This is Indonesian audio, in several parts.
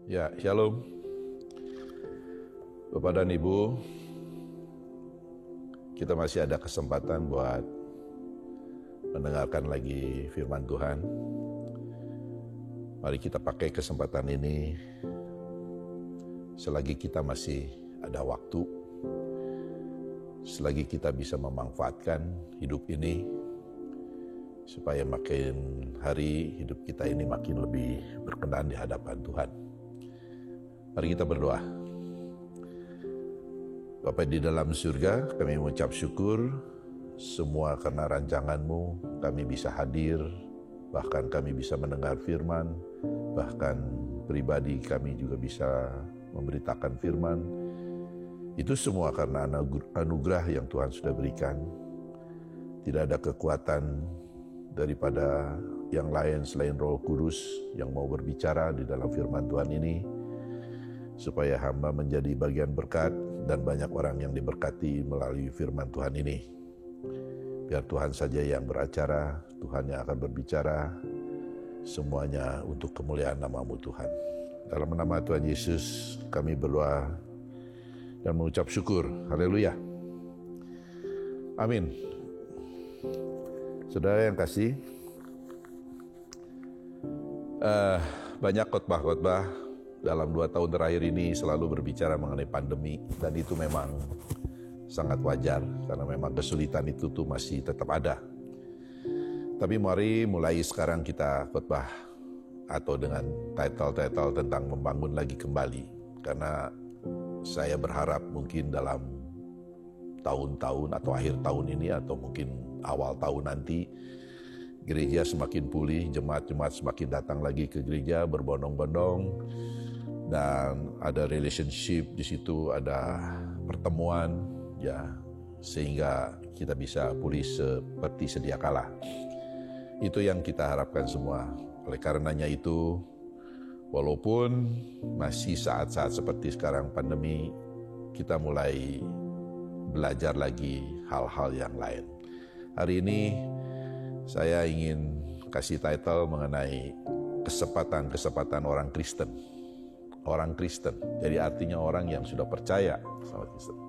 Ya, shalom. Bapak dan Ibu, kita masih ada kesempatan buat mendengarkan lagi firman Tuhan. Mari kita pakai kesempatan ini selagi kita masih ada waktu, selagi kita bisa memanfaatkan hidup ini, supaya makin hari hidup kita ini makin lebih berkenan di hadapan Tuhan. Mari kita berdoa. Bapa di dalam surga, kami mengucap syukur semua karena rancangan-Mu kami bisa hadir, bahkan kami bisa mendengar firman, bahkan pribadi kami juga bisa memberitakan firman. Itu semua karena anugerah yang Tuhan sudah berikan. Tidak ada kekuatan daripada yang lain selain Roh Kudus yang mau berbicara di dalam firman Tuhan ini, supaya hamba menjadi bagian berkat dan banyak orang yang diberkati melalui firman Tuhan ini. Biar Tuhan saja yang beracara, Tuhan yang akan berbicara, semuanya untuk kemuliaan nama-Mu Tuhan. Dalam nama Tuhan Yesus kami berdoa dan mengucap syukur. Haleluya. Amin. Saudara yang kasih, banyak khotbah-khotbah dalam 2 tahun terakhir ini selalu berbicara mengenai pandemi, dan itu memang sangat wajar karena memang kesulitan itu tuh masih tetap ada. Tapi mari mulai sekarang kita khotbah atau dengan title-title tentang membangun lagi kembali, karena saya berharap mungkin dalam tahun-tahun atau akhir tahun ini atau mungkin awal tahun nanti gereja semakin pulih, jemaat-jemaat semakin datang lagi ke gereja berbondong-bondong, dan ada relationship di situ, ada pertemuan, ya, sehingga kita bisa pulih seperti sedia kala. Itu yang kita harapkan semua. Oleh karenanya itu, walaupun masih saat-saat seperti sekarang pandemi, kita mulai belajar lagi hal-hal yang lain. Hari ini saya ingin kasih title mengenai kesempatan orang Kristen. Orang Kristen, jadi artinya orang yang sudah percaya sama Kristen.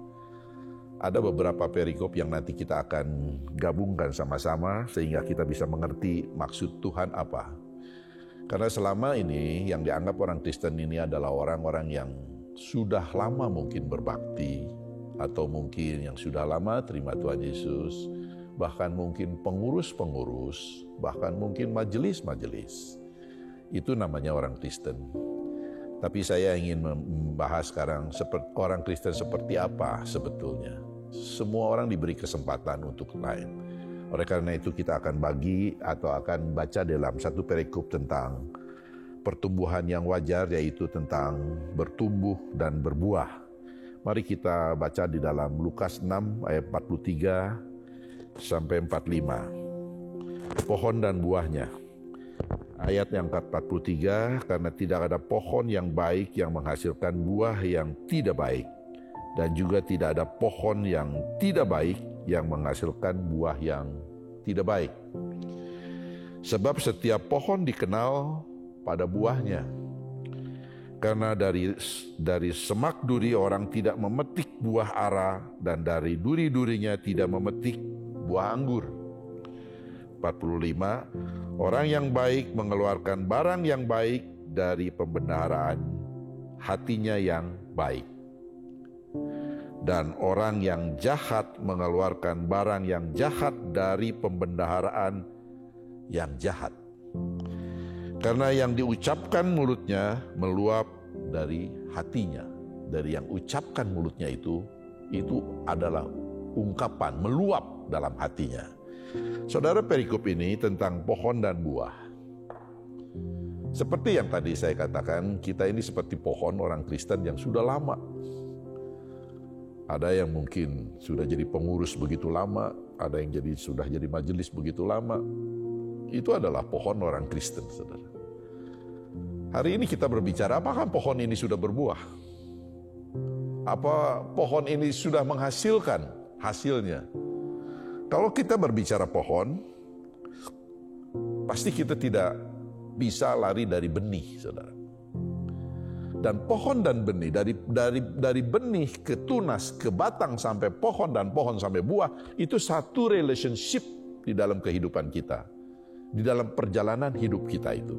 Ada beberapa perikop yang nanti kita akan gabungkan sama-sama sehingga kita bisa mengerti maksud Tuhan apa. Karena selama ini yang dianggap orang Kristen ini adalah orang-orang yang sudah lama mungkin berbakti, atau mungkin yang sudah lama terima Tuhan Yesus, bahkan mungkin pengurus-pengurus, bahkan mungkin majelis-majelis. Itu namanya orang Kristen. Tapi saya ingin membahas sekarang orang Kristen seperti apa sebetulnya. Semua orang diberi kesempatan untuk lain. Oleh karena itu kita akan bagi atau akan baca dalam satu perikop tentang pertumbuhan yang wajar, yaitu tentang bertumbuh dan berbuah. Mari kita baca di dalam Lukas 6 ayat 43 sampai 45. Pohon dan buahnya. Ayat yang ke-43, karena tidak ada pohon yang baik yang menghasilkan buah yang tidak baik, dan juga tidak ada pohon yang tidak baik yang menghasilkan buah yang tidak baik. Sebab setiap pohon dikenal pada buahnya. Karena dari semak duri orang tidak memetik buah ara, dan dari duri-durinya tidak memetik buah anggur. 45, orang yang baik mengeluarkan barang yang baik dari pembendaharaan hatinya yang baik. Dan orang yang jahat mengeluarkan barang yang jahat dari pembendaharaan yang jahat. Karena yang diucapkan mulutnya meluap dari hatinya. Dari yang ucapkan mulutnya itu adalah ungkapan meluap dalam hatinya. Saudara, perikop ini tentang pohon dan buah. Seperti yang tadi saya katakan, kita ini seperti pohon orang Kristen yang sudah lama. Ada yang mungkin sudah jadi pengurus begitu lama, ada yang sudah jadi majelis begitu lama. Itu adalah pohon orang Kristen, saudara. Hari ini kita berbicara, apakah pohon ini sudah berbuah? Apa pohon ini sudah menghasilkan hasilnya? Kalau kita berbicara pohon, pasti kita tidak bisa lari dari benih, saudara. Dan pohon dan benih, dari benih ke tunas, ke batang sampai pohon, dan pohon sampai buah, itu satu relationship di dalam kehidupan kita. Di dalam perjalanan hidup kita itu.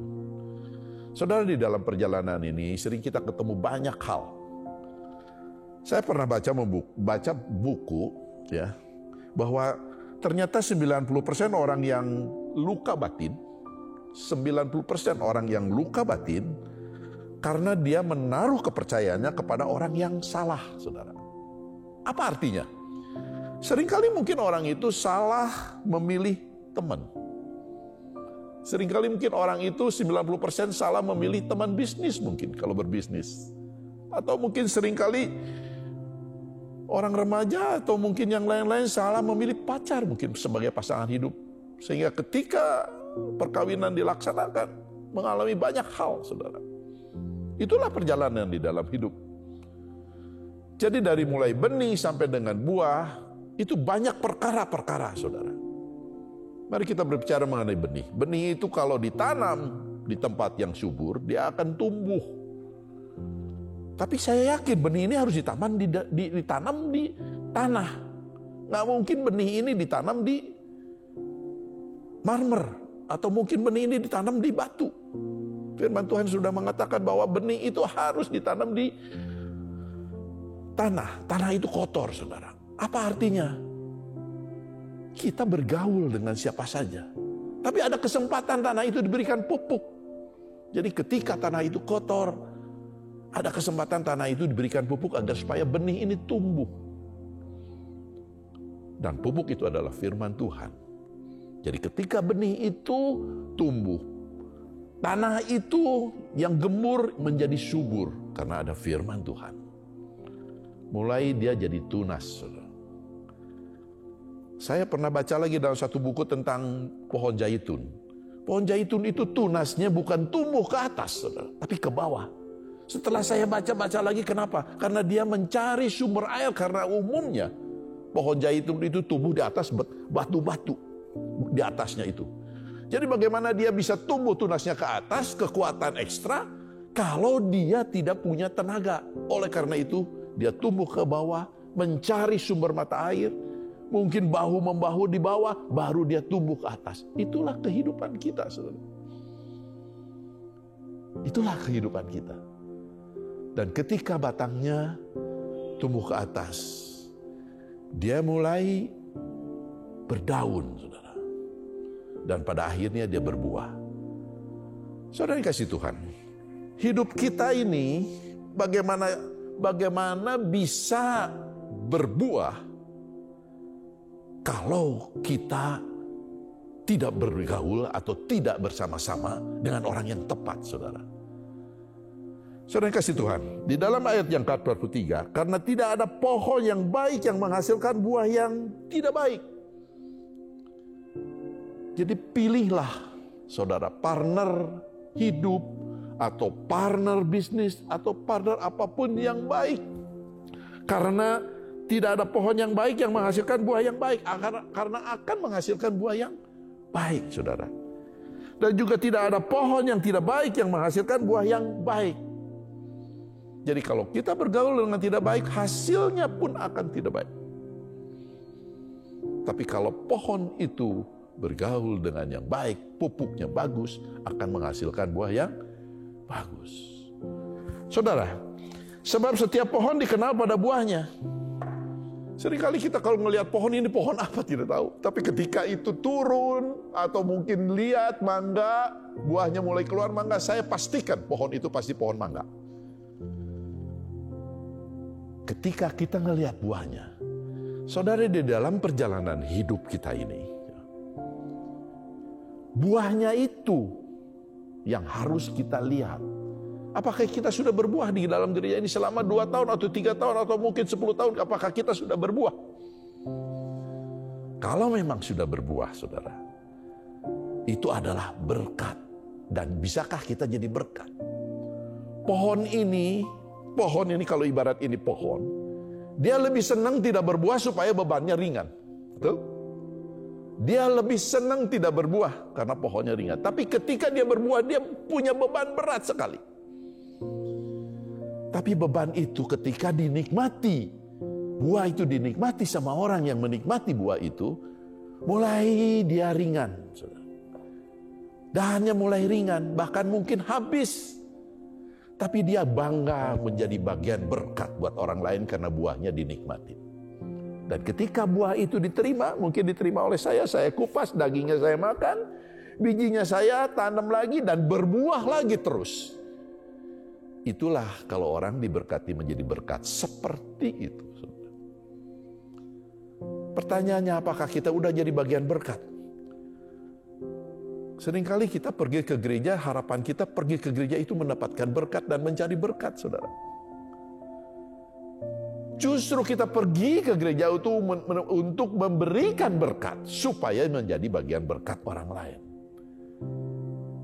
Saudara, di dalam perjalanan ini sering kita ketemu banyak hal. Saya pernah baca buku ya, bahwa ternyata 90% orang yang luka batin, 90% orang yang luka batin karena dia menaruh kepercayaannya kepada orang yang salah, saudara. Apa artinya? Seringkali mungkin orang itu salah memilih teman. Seringkali mungkin orang itu 90% salah memilih teman bisnis mungkin kalau berbisnis. Atau mungkin seringkali orang remaja atau mungkin yang lain-lain salah memilih pacar mungkin sebagai pasangan hidup. Sehingga ketika perkawinan dilaksanakan mengalami banyak hal, saudara. Itulah perjalanan di dalam hidup. Jadi dari mulai benih sampai dengan buah, itu banyak perkara-perkara, saudara. Mari kita berbicara mengenai benih. Benih itu kalau ditanam di tempat yang subur, dia akan tumbuh. Tapi saya yakin benih ini harus ditanam di tanah. Nggak mungkin benih ini ditanam di marmer. Atau mungkin benih ini ditanam di batu. Firman Tuhan sudah mengatakan bahwa benih itu harus ditanam di tanah. Tanah itu kotor, saudara. Apa artinya? Kita bergaul dengan siapa saja. Tapi ada kesempatan tanah itu diberikan pupuk. Jadi ketika tanah itu kotor, ada kesempatan tanah itu diberikan pupuk agar supaya benih ini tumbuh. Dan pupuk itu adalah firman Tuhan. Jadi ketika benih itu tumbuh, tanah itu yang gemur menjadi subur karena ada firman Tuhan. Mulai dia jadi tunas. Saya pernah baca lagi dalam satu buku tentang pohon zaitun. Pohon zaitun itu tunasnya bukan tumbuh ke atas, tapi ke bawah. Setelah saya baca-baca lagi, kenapa? Karena dia mencari sumber air, karena umumnya pohon zaitun itu tumbuh di atas batu-batu di atasnya itu. Jadi bagaimana dia bisa tumbuh tunasnya ke atas, kekuatan ekstra, kalau dia tidak punya tenaga. Oleh karena itu, dia tumbuh ke bawah, mencari sumber mata air, mungkin bahu-membahu di bawah, baru dia tumbuh ke atas. Itulah kehidupan kita, saudara. Itulah kehidupan kita. Dan ketika batangnya tumbuh ke atas, dia mulai berdaun, saudara. Dan pada akhirnya dia berbuah. Saudara yang kasih Tuhan, hidup kita ini bagaimana bisa berbuah kalau kita tidak bergaul atau tidak bersama-sama dengan orang yang tepat, saudara. Saudara yang kasih Tuhan, di dalam ayat yang ke-43, karena tidak ada pohon yang baik yang menghasilkan buah yang tidak baik. Jadi pilihlah, saudara, partner hidup atau partner bisnis atau partner apapun yang baik. Karena tidak ada pohon yang baik yang menghasilkan buah yang baik. Karena akan menghasilkan buah yang baik, saudara. Dan juga tidak ada pohon yang tidak baik yang menghasilkan buah yang baik. Jadi kalau kita bergaul dengan tidak baik, hasilnya pun akan tidak baik. Tapi kalau pohon itu bergaul dengan yang baik, pupuknya bagus, akan menghasilkan buah yang bagus. Saudara, sebab setiap pohon dikenal pada buahnya. Seringkali kita kalau melihat pohon ini pohon apa tidak tahu. Tapi ketika itu turun atau mungkin lihat mangga, buahnya mulai keluar mangga, saya pastikan pohon itu pasti pohon mangga. Ketika kita melihat buahnya, saudara, di dalam perjalanan hidup kita ini, buahnya itu yang harus kita lihat. Apakah kita sudah berbuah di dalam diri ini selama 2 tahun atau 3 tahun atau mungkin 10 tahun? Apakah kita sudah berbuah? Kalau memang sudah berbuah, saudara, itu adalah berkat. Dan bisakah kita jadi berkat? Pohon ini kalau ibarat ini pohon, dia lebih senang tidak berbuah supaya bebannya ringan. Betul? Dia lebih senang tidak berbuah karena pohonnya ringan. Tapi ketika dia berbuah, dia punya beban berat sekali. Tapi beban itu ketika dinikmati, buah itu dinikmati sama orang yang menikmati buah itu, mulai dia ringan. Dahannya mulai ringan, bahkan mungkin habis. Tapi dia bangga menjadi bagian berkat buat orang lain karena buahnya dinikmati. Dan ketika buah itu diterima, mungkin diterima oleh saya kupas, dagingnya saya makan, bijinya saya tanam lagi dan berbuah lagi terus. Itulah kalau orang diberkati menjadi berkat, seperti itu. Pertanyaannya, apakah kita udah jadi bagian berkat? Seringkali kita pergi ke gereja, harapan kita pergi ke gereja itu mendapatkan berkat dan mencari berkat, saudara. Justru kita pergi ke gereja itu untuk memberikan berkat, supaya menjadi bagian berkat orang lain.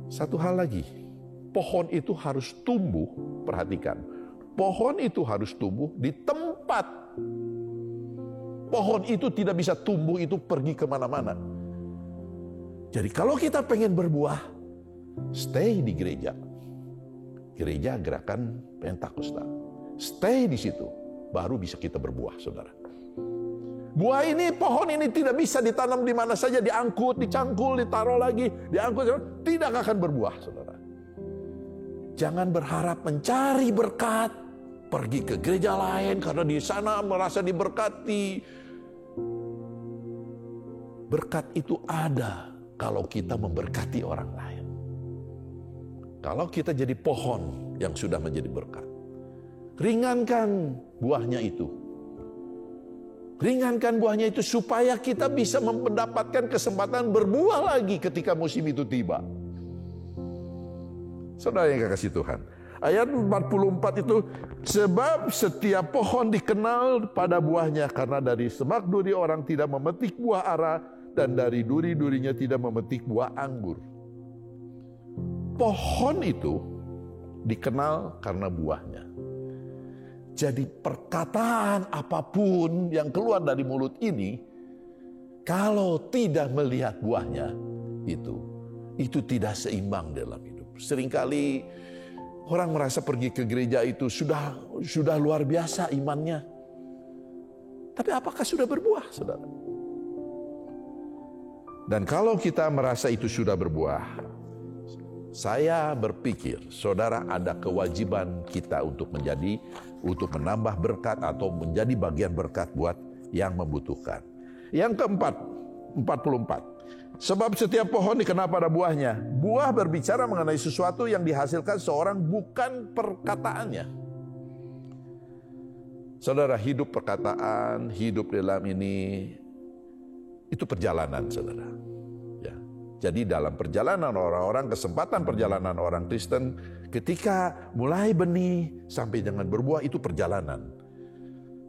Satu hal lagi, pohon itu harus tumbuh, perhatikan. Pohon itu harus tumbuh di tempat. Pohon itu tidak bisa tumbuh itu pergi kemana-mana. Jadi kalau kita pengen berbuah, stay di gereja. Gereja Gerakan Pentakosta. Stay di situ, baru bisa kita berbuah, saudara. Buah ini, pohon ini tidak bisa ditanam di mana saja, diangkut, dicangkul, ditaruh lagi, diangkut, tidak akan berbuah, saudara. Jangan berharap mencari berkat, pergi ke gereja lain karena di sana merasa diberkati. Berkat itu ada kalau kita memberkati orang lain. Kalau kita jadi pohon yang sudah menjadi berkat, ringankan buahnya itu. Ringankan buahnya itu supaya kita bisa mendapatkan kesempatan berbuah lagi ketika musim itu tiba. Saudara yang kekasih Tuhan, ayat 44 itu, sebab setiap pohon dikenal pada buahnya, karena dari semak duri orang tidak memetik buah ara, dan dari duri-durinya tidak memetik buah anggur. Pohon itu dikenal karena buahnya. Jadi perkataan apapun yang keluar dari mulut ini, kalau tidak melihat buahnya, itu tidak seimbang dalam hidup. Seringkali orang merasa pergi ke gereja itu sudah luar biasa imannya. Tapi apakah sudah berbuah, saudara? Dan kalau kita merasa itu sudah berbuah, saya berpikir, saudara, ada kewajiban kita untuk menambah berkat atau menjadi bagian berkat buat yang membutuhkan. Yang keempat, 44. Sebab setiap pohon dikenal pada buahnya. Buah berbicara mengenai sesuatu yang dihasilkan seorang, bukan perkataannya. Saudara, hidup perkataan, hidup dalam ini, itu perjalanan, saudara. Ya. Jadi dalam perjalanan orang-orang, kesempatan perjalanan orang Kristen, ketika mulai benih sampai dengan berbuah, itu perjalanan.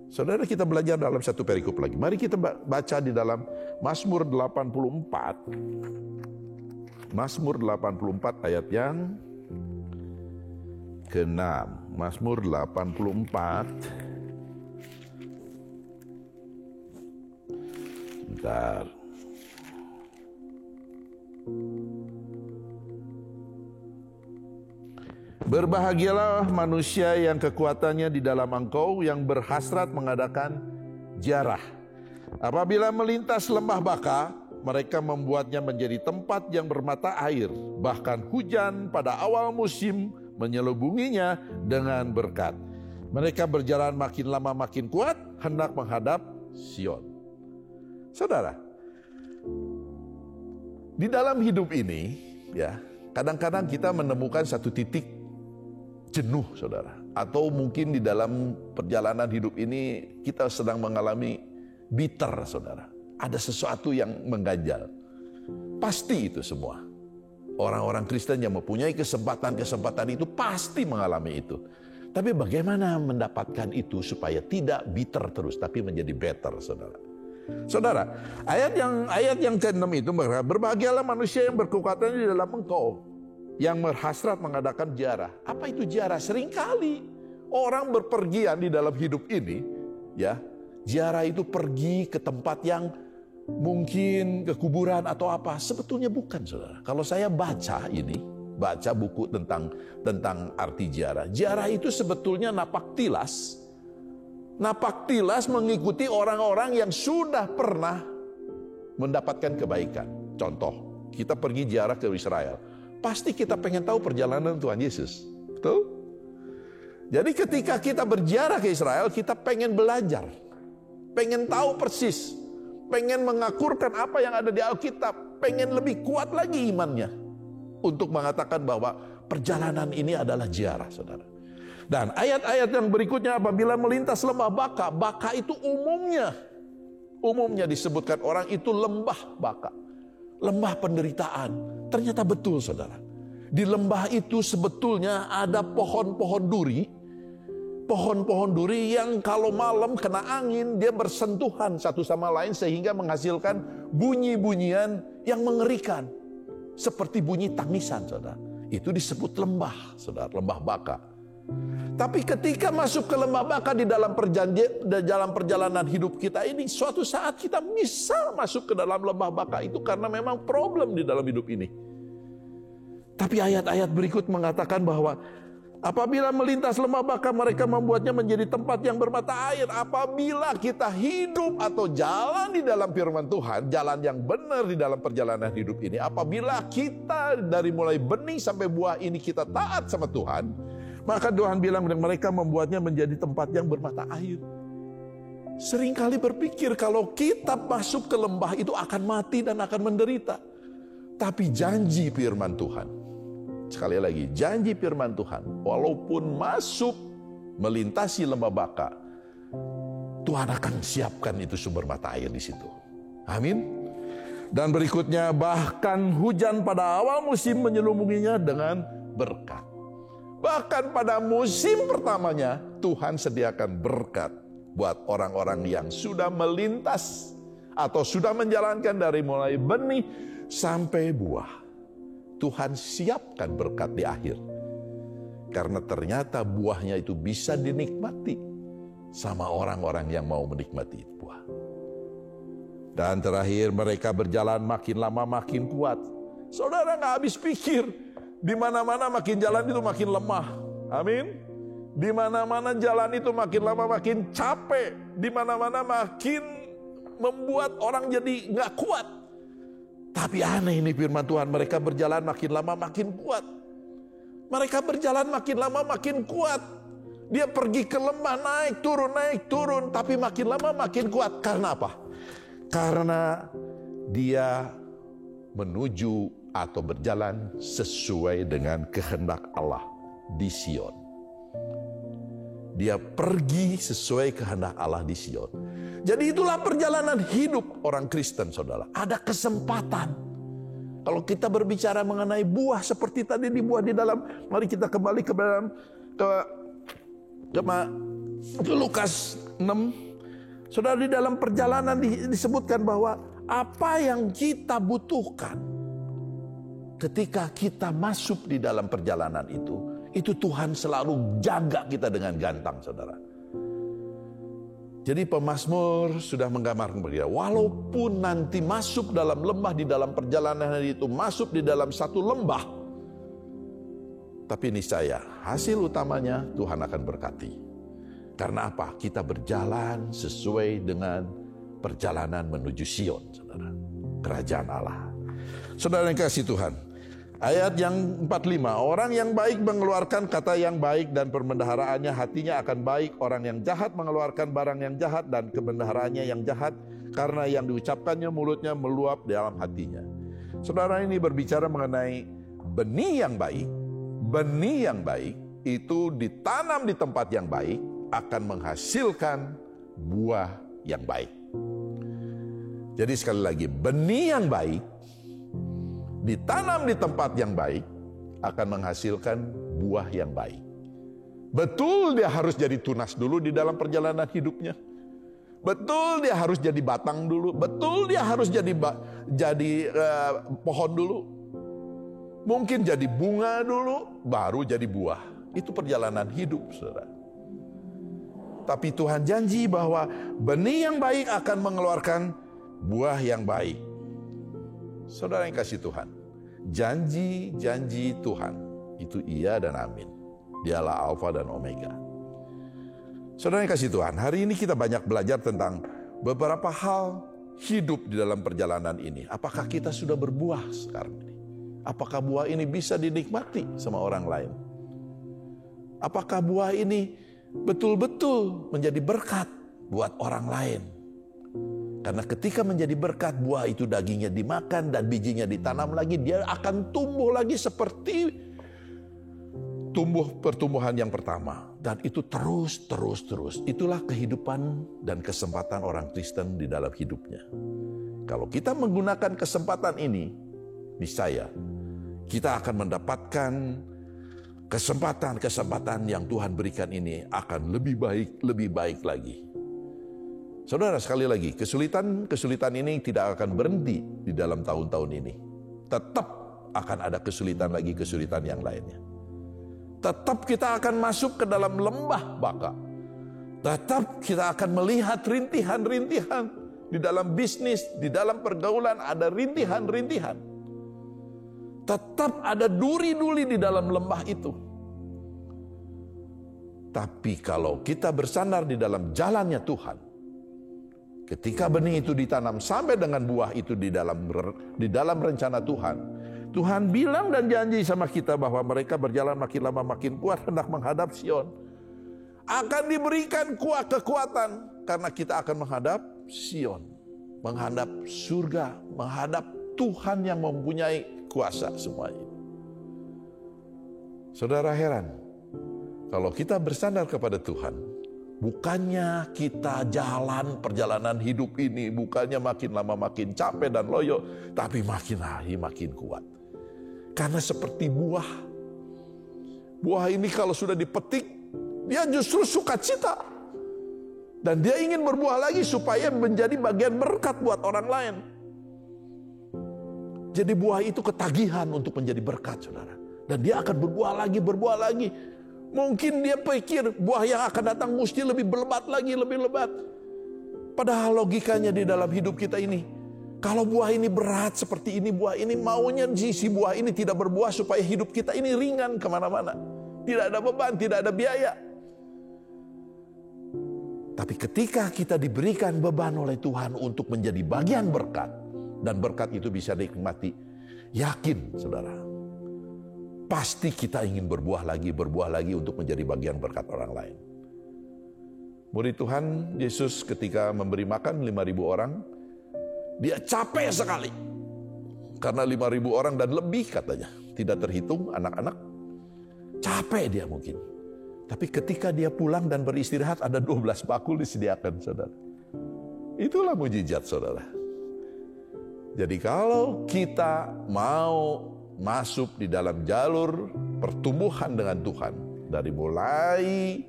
Saudara, kita belajar dalam satu perikop lagi. Mari kita baca di dalam Mazmur 84. Mazmur 84 ayat yang ke-6. Mazmur 84. Bentar. Berbahagialah manusia yang kekuatannya di dalam Engkau, yang berhasrat mengadakan ziarah. Apabila melintas lembah Baka, mereka membuatnya menjadi tempat yang bermata air. Bahkan hujan pada awal musim menyelubunginya dengan berkat. Mereka berjalan makin lama makin kuat, hendak menghadap Sion. Saudara, di dalam hidup ini, ya, kadang-kadang kita menemukan satu titik jenuh, saudara. Atau mungkin di dalam perjalanan hidup ini kita sedang mengalami bitter, saudara. Ada sesuatu yang mengganjal. Pasti itu semua. Orang-orang Kristen yang mempunyai kesempatan-kesempatan itu pasti mengalami itu. Tapi bagaimana mendapatkan itu supaya tidak bitter terus, tapi menjadi better, saudara. Saudara, ayat yang ke-6 itu berkata, berbahagialah manusia yang berkekuatan di dalam Engkau, yang berhasrat mengadakan ziarah. Apa itu ziarah? Seringkali orang berpergian di dalam hidup ini, ya, ziarah itu pergi ke tempat yang mungkin ke kuburan atau apa. Sebetulnya bukan, saudara. Kalau saya baca ini, baca buku tentang arti ziarah. Ziarah itu sebetulnya napak tilas. Napak tilas mengikuti orang-orang yang sudah pernah mendapatkan kebaikan. Contoh, kita pergi ziarah ke Israel. Pasti kita pengen tahu perjalanan Tuhan Yesus. Betul? Jadi ketika kita berziarah ke Israel, kita pengen belajar. Pengen tahu persis. Pengen mengakurkan apa yang ada di Alkitab. Pengen lebih kuat lagi imannya. Untuk mengatakan bahwa perjalanan ini adalah ziarah, saudara. Dan ayat-ayat yang berikutnya, apabila melintas lembah Baka. Baka itu umumnya disebutkan orang itu lembah Baka. Lembah penderitaan. Ternyata betul, saudara. Di lembah itu sebetulnya ada pohon-pohon duri. Pohon-pohon duri yang kalau malam kena angin, dia bersentuhan satu sama lain sehingga menghasilkan bunyi-bunyian yang mengerikan. Seperti bunyi tangisan, saudara. Itu disebut lembah, saudara, lembah Baka. Tapi ketika masuk ke lembah Baka di dalam perjalanan hidup kita ini, suatu saat kita bisa masuk ke dalam lembah Baka itu karena memang problem di dalam hidup ini. Tapi ayat-ayat berikut mengatakan bahwa apabila melintas lembah Baka, mereka membuatnya menjadi tempat yang bermata air. Apabila kita hidup atau jalan di dalam firman Tuhan, jalan yang benar di dalam perjalanan hidup ini, apabila kita dari mulai benih sampai buah ini kita taat sama Tuhan, maka Tuhan bilang mereka membuatnya menjadi tempat yang bermata air. Seringkali berpikir kalau kita masuk ke lembah itu akan mati dan akan menderita. Tapi janji firman Tuhan, sekali lagi, janji firman Tuhan, walaupun masuk melintasi lembah Baka, Tuhan akan siapkan itu sumber mata air di situ. Amin. Dan berikutnya, bahkan hujan pada awal musim menyelubunginya dengan berkat. Bahkan pada musim pertamanya, Tuhan sediakan berkat buat orang-orang yang sudah melintas atau sudah menjalankan dari mulai benih sampai buah. Tuhan siapkan berkat di akhir. Karena ternyata buahnya itu bisa dinikmati sama orang-orang yang mau menikmati buah. Dan terakhir, mereka berjalan makin lama makin kuat. Saudara nggak habis pikir, di mana-mana makin jalan itu makin lemah. Amin. Di mana-mana jalan itu makin lama makin capek. Di mana-mana makin membuat orang jadi nggak kuat. Tapi aneh ini firman Tuhan, mereka berjalan makin lama makin kuat. Mereka berjalan makin lama makin kuat. Dia pergi ke lembah, naik turun, tapi makin lama makin kuat. Karena apa? Karena dia menuju atau berjalan sesuai dengan kehendak Allah di Sion. Dia pergi sesuai kehendak Allah di Sion. Jadi itulah perjalanan hidup orang Kristen, saudara. Ada kesempatan. Kalau kita berbicara mengenai buah seperti tadi dibuah di dalam, mari kita kembali ke dalam ke Lukas 6. Saudara, di dalam perjalanan disebutkan bahwa apa yang kita butuhkan ketika kita masuk di dalam perjalanan itu Tuhan selalu jaga kita dengan gantang, saudara. Jadi pemazmur sudah menggambarkan begitu. Walaupun nanti masuk dalam lembah di dalam perjalanan itu, masuk di dalam satu lembah, tapi niscaya hasil utamanya Tuhan akan berkati. Karena apa? Kita berjalan sesuai dengan perjalanan menuju Sion, saudara. Kerajaan Allah. Saudara yang kasih Tuhan, ayat yang 45, orang yang baik mengeluarkan kata yang baik dan perbendaharaannya hatinya akan baik. Orang yang jahat mengeluarkan barang yang jahat dan kebendaharaannya yang jahat, karena yang diucapkannya mulutnya meluap dalam hatinya. Saudara, ini berbicara mengenai benih yang baik. Benih yang baik itu ditanam di tempat yang baik akan menghasilkan buah yang baik. Jadi sekali lagi, benih yang baik ditanam di tempat yang baik akan menghasilkan buah yang baik. Betul dia harus jadi tunas dulu di dalam perjalanan hidupnya. Betul dia harus jadi batang dulu. Betul dia harus jadi pohon dulu. Mungkin jadi bunga dulu, baru jadi buah. Itu perjalanan hidup, saudara. Tapi Tuhan janji bahwa benih yang baik akan mengeluarkan buah yang baik. Saudara yang kasih Tuhan, Janji-janji Tuhan itu iya dan amin. Dialah Alfa dan Omega. Saudara yang kasih Tuhan, hari ini kita banyak belajar tentang beberapa hal hidup di dalam perjalanan ini. Apakah kita sudah berbuah sekarang ini? Apakah buah ini bisa dinikmati sama orang lain? Apakah buah ini betul-betul menjadi berkat buat orang lain? Karena ketika menjadi berkat, buah itu dagingnya dimakan dan bijinya ditanam lagi, dia akan tumbuh lagi seperti pertumbuhan yang pertama. Dan itu terus. Itulah kehidupan dan kesempatan orang Kristen di dalam hidupnya. Kalau kita menggunakan kesempatan ini, niscaya kita akan mendapatkan kesempatan yang Tuhan berikan ini akan lebih baik lagi. Saudara, sekali lagi, kesulitan ini tidak akan berhenti di dalam tahun-tahun ini. Tetap akan ada kesulitan yang lainnya. Tetap kita akan masuk ke dalam lembah baka. Tetap kita akan melihat rintihan-rintihan di dalam bisnis, di dalam pergaulan ada rintihan-rintihan. Tetap ada duri-duri di dalam lembah itu. Tapi kalau kita bersandar di dalam jalannya Tuhan, ketika benih itu ditanam sampai dengan buah itu di dalam rencana Tuhan, Tuhan bilang dan janji sama kita bahwa mereka berjalan makin lama makin kuat hendak menghadap Sion. Akan diberikan kekuatan karena kita akan menghadap Sion, menghadap surga, menghadap Tuhan yang mempunyai kuasa semuanya. Saudara, heran kalau kita bersandar kepada Tuhan, bukannya kita jalan perjalanan hidup ini, bukannya makin lama makin capek dan loyo, tapi makin hari makin kuat. Karena seperti buah ini kalau sudah dipetik, dia justru sukacita. Dan dia ingin berbuah lagi supaya menjadi bagian berkat buat orang lain. Jadi buah itu ketagihan untuk menjadi berkat, saudara. Dan dia akan berbuah lagi. Mungkin dia pikir buah yang akan datang mesti lebih lebat lagi. Padahal logikanya di dalam hidup kita ini, kalau buah ini berat seperti ini, buah ini maunya si buah ini tidak berbuah supaya hidup kita ini ringan kemana-mana. Tidak ada beban, tidak ada biaya. Tapi ketika kita diberikan beban oleh Tuhan untuk menjadi bagian berkat, dan berkat itu bisa dinikmati, yakin saudara, pasti kita ingin berbuah lagi untuk menjadi bagian berkat orang lain. Murid Tuhan Yesus ketika memberi makan 5.000 orang, dia capek sekali. Karena 5.000 orang dan lebih katanya, tidak terhitung anak-anak. Capek dia mungkin. Tapi ketika dia pulang dan beristirahat, ada 12 bakul disediakan, saudara. Itulah mujizat, saudara. Jadi kalau kita mau masuk di dalam jalur pertumbuhan dengan Tuhan, dari mulai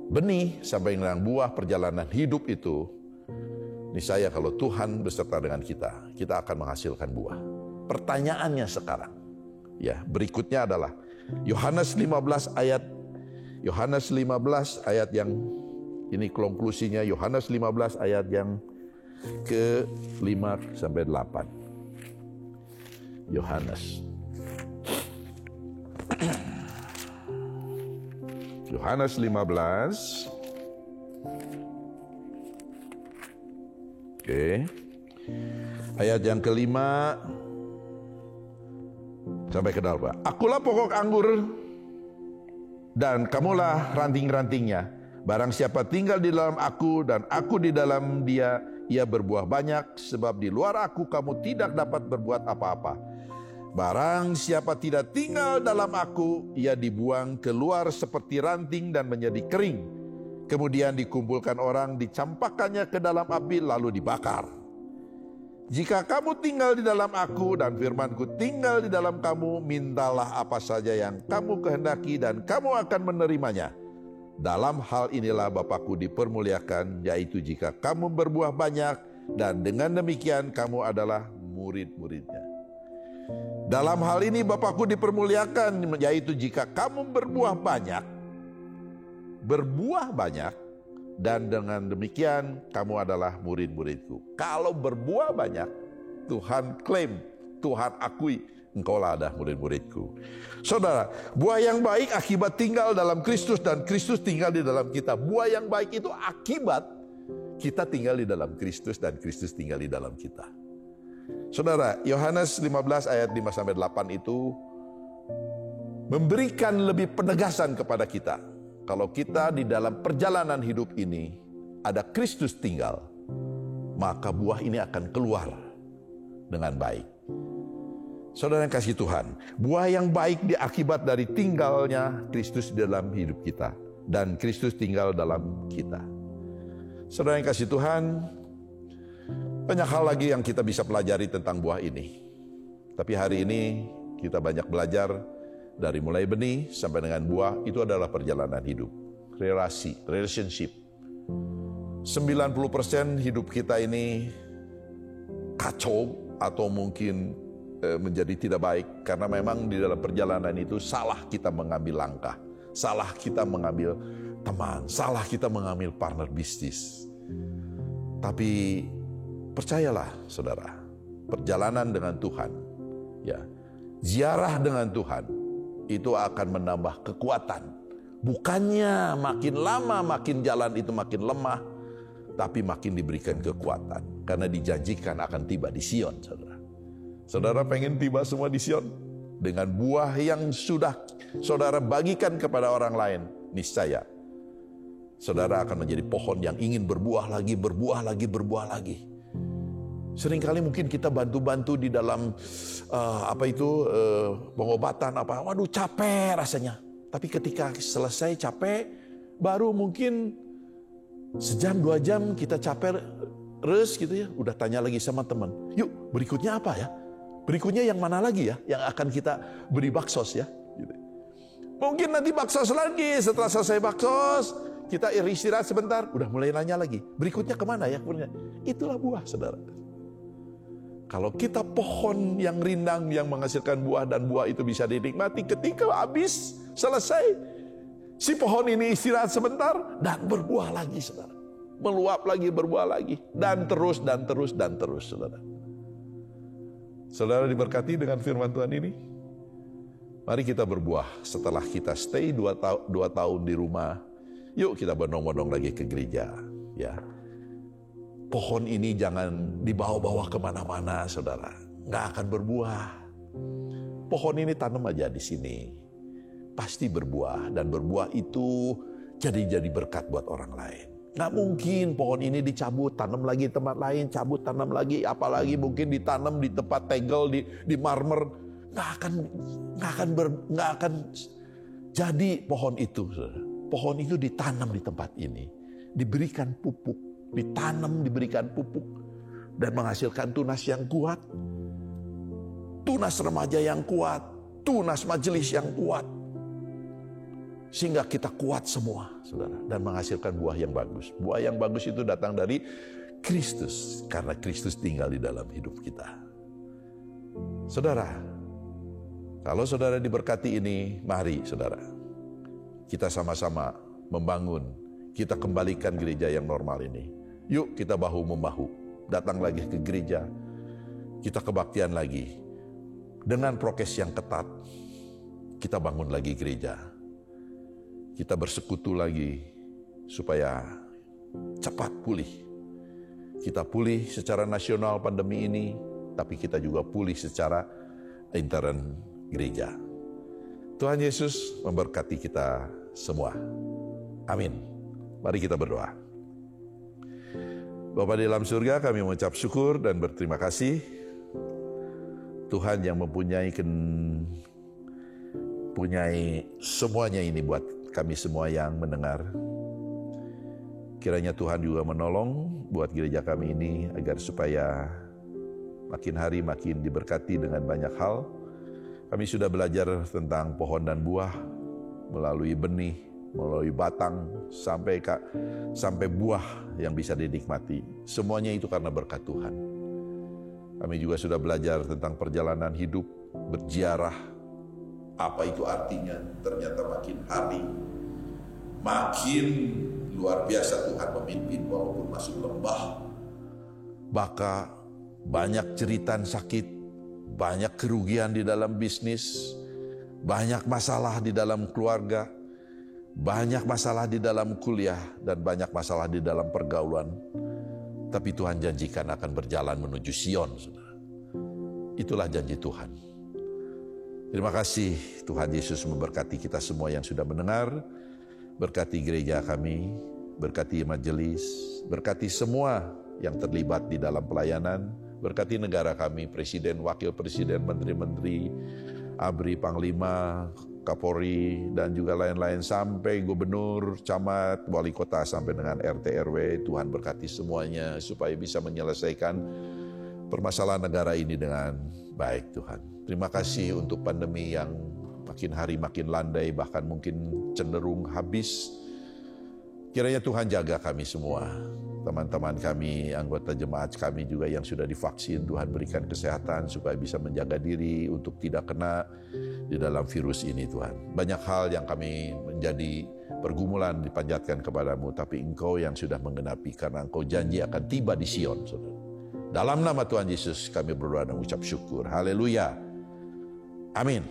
benih sampai dengan buah perjalanan hidup itu, niscaya kalau Tuhan beserta dengan kita akan menghasilkan buah. Pertanyaannya sekarang, ya berikutnya adalah Yohanes 15 ayat yang ini konklusinya, Yohanes 15 ayat yang ke-5 sampai 8. Yohanes 15. Oke. Ayat yang ke-5 sampai ke-8. Akulah pokok anggur dan kamulah ranting-rantingnya. Barang siapa tinggal di dalam aku dan aku di dalam dia, ia berbuah banyak, sebab di luar aku kamu tidak dapat berbuat apa-apa. Barang siapa tidak tinggal dalam aku, ia dibuang keluar seperti ranting dan menjadi kering. Kemudian dikumpulkan orang, dicampakkannya ke dalam api lalu dibakar. Jika kamu tinggal di dalam aku dan firmanku tinggal di dalam kamu, mintalah apa saja yang kamu kehendaki dan kamu akan menerimanya. Dalam hal inilah Bapakku dipermuliakan, yaitu jika kamu berbuah banyak, dan dengan demikian kamu adalah murid-muridnya. Dalam hal ini Bapakku dipermuliakan, yaitu jika kamu berbuah banyak, dan dengan demikian kamu adalah murid-muridku. Kalau berbuah banyak, Tuhan klaim Tuhan akui, engkaulah adalah murid-muridku. Saudara, buah yang baik akibat tinggal dalam Kristus dan Kristus tinggal di dalam kita. Buah yang baik itu akibat kita tinggal di dalam Kristus dan Kristus tinggal di dalam kita. Saudara, Yohanes 15 ayat 5-8 itu memberikan lebih penegasan kepada kita. Kalau kita di dalam perjalanan hidup ini ada Kristus tinggal, maka buah ini akan keluar dengan baik. Saudara yang kasih Tuhan, buah yang baik diakibat dari tinggalnya Kristus dalam hidup kita dan Kristus tinggal dalam kita. Saudara yang kasih Tuhan, banyak hal lagi yang kita bisa pelajari tentang buah ini. Tapi hari ini kita banyak belajar dari mulai benih sampai dengan buah, itu adalah perjalanan hidup. Relasi, relationship. 90% hidup kita ini kacau atau mungkin menjadi tidak baik karena memang di dalam perjalanan itu salah kita mengambil langkah, salah kita mengambil teman, salah kita mengambil partner bisnis. Tapi percayalah saudara, perjalanan dengan Tuhan, ya, ziarah dengan Tuhan itu akan menambah kekuatan. Bukannya makin lama makin jalan itu makin lemah, tapi makin diberikan kekuatan karena dijanjikan akan tiba di Sion, saudara. Saudara pengen tiba semua di Sion dengan buah yang sudah saudara bagikan kepada orang lain, niscaya saudara akan menjadi pohon yang ingin berbuah lagi, berbuah lagi, berbuah lagi. Seringkali mungkin kita bantu-bantu di dalam pengobatan waduh capek rasanya. Tapi ketika selesai capek, baru mungkin sejam 2 jam kita capek res gitu ya, udah tanya lagi sama teman, yuk berikutnya apa ya? Berikutnya yang mana lagi ya yang akan kita beri baksos ya? Gitu. Mungkin nanti baksos lagi, setelah selesai baksos kita istirahat sebentar, udah mulai nanya lagi, berikutnya kemana ya? Itulah buah, saudara. Kalau kita pohon yang rindang yang menghasilkan buah dan buah itu bisa dinikmati ketika habis selesai, si pohon ini istirahat sebentar dan berbuah lagi, saudara. Meluap lagi, berbuah lagi, dan terus, dan terus, dan terus, saudara. Saudara diberkati dengan firman Tuhan ini. Mari kita berbuah setelah kita stay 2 tahun di rumah. Yuk kita bondong-bondong lagi ke gereja, ya. Pohon ini jangan dibawa-bawa kemana-mana, saudara. Nggak akan berbuah. Pohon ini tanam aja di sini. Pasti berbuah. Dan berbuah itu jadi berkat buat orang lain. Nggak mungkin pohon ini dicabut, tanam lagi tempat lain, cabut, tanam lagi. Apalagi mungkin ditanam di tempat tegel, di marmer. Nggak akan jadi pohon itu. Saudara. Pohon itu ditanam di tempat ini. Diberikan pupuk. Ditanam, diberikan pupuk, dan menghasilkan tunas yang kuat, tunas remaja yang kuat, tunas majelis yang kuat, sehingga kita kuat semua, saudara, dan menghasilkan buah yang bagus. Buah yang bagus itu datang dari Kristus, karena Kristus tinggal di dalam hidup kita. Saudara, kalau saudara diberkati ini, mari saudara, kita sama-sama membangun, kita kembalikan gereja yang normal ini. Yuk kita bahu-membahu, datang lagi ke gereja, kita kebaktian lagi. Dengan prokes yang ketat, kita bangun lagi gereja. Kita bersekutu lagi, supaya cepat pulih. Kita pulih secara nasional pandemi ini, tapi kita juga pulih secara intern gereja. Tuhan Yesus memberkati kita semua. Amin. Mari kita berdoa. Bapa di dalam surga, kami mengucap syukur dan berterima kasih. Tuhan yang mempunyai semuanya ini buat kami semua yang mendengar. Kiranya Tuhan juga menolong buat gereja kami ini agar supaya makin hari makin diberkati dengan banyak hal. Kami sudah belajar tentang pohon dan buah melalui benih, melalui batang sampai buah yang bisa dinikmati. Semuanya itu karena berkat Tuhan. Kami juga sudah belajar tentang perjalanan hidup, berziarah. Apa itu artinya? Ternyata makin hari makin luar biasa Tuhan memimpin walaupun masuk lembah. Maka banyak jeritan sakit, banyak kerugian di dalam bisnis, banyak masalah di dalam keluarga, banyak masalah di dalam kuliah, dan banyak masalah di dalam pergaulan. Tapi Tuhan janjikan akan berjalan menuju Sion, saudara. Itulah janji Tuhan. Terima kasih Tuhan Yesus memberkati kita semua yang sudah mendengar. Berkati gereja kami, berkati majelis, berkati semua yang terlibat di dalam pelayanan, berkati negara kami, presiden, wakil presiden, menteri-menteri, ABRI, Panglima, Kapolri, dan juga lain-lain, sampai gubernur, camat, wali kota, sampai dengan RT RW. Tuhan berkati semuanya supaya bisa menyelesaikan permasalahan negara ini dengan baik, Tuhan. Terima kasih untuk pandemi yang makin hari makin landai, bahkan mungkin cenderung habis. Kiranya Tuhan jaga kami semua, teman-teman kami, anggota jemaat kami juga yang sudah divaksin. Tuhan berikan kesehatan supaya bisa menjaga diri untuk tidak kena di dalam virus ini, Tuhan. Banyak hal yang kami menjadi pergumulan dipanjatkan kepadamu, tapi Engkau yang sudah menggenapi karena Engkau janji akan tiba di Sion, saudara. Dalam nama Tuhan Yesus kami berdoa dan ucap syukur. Haleluya. Amin.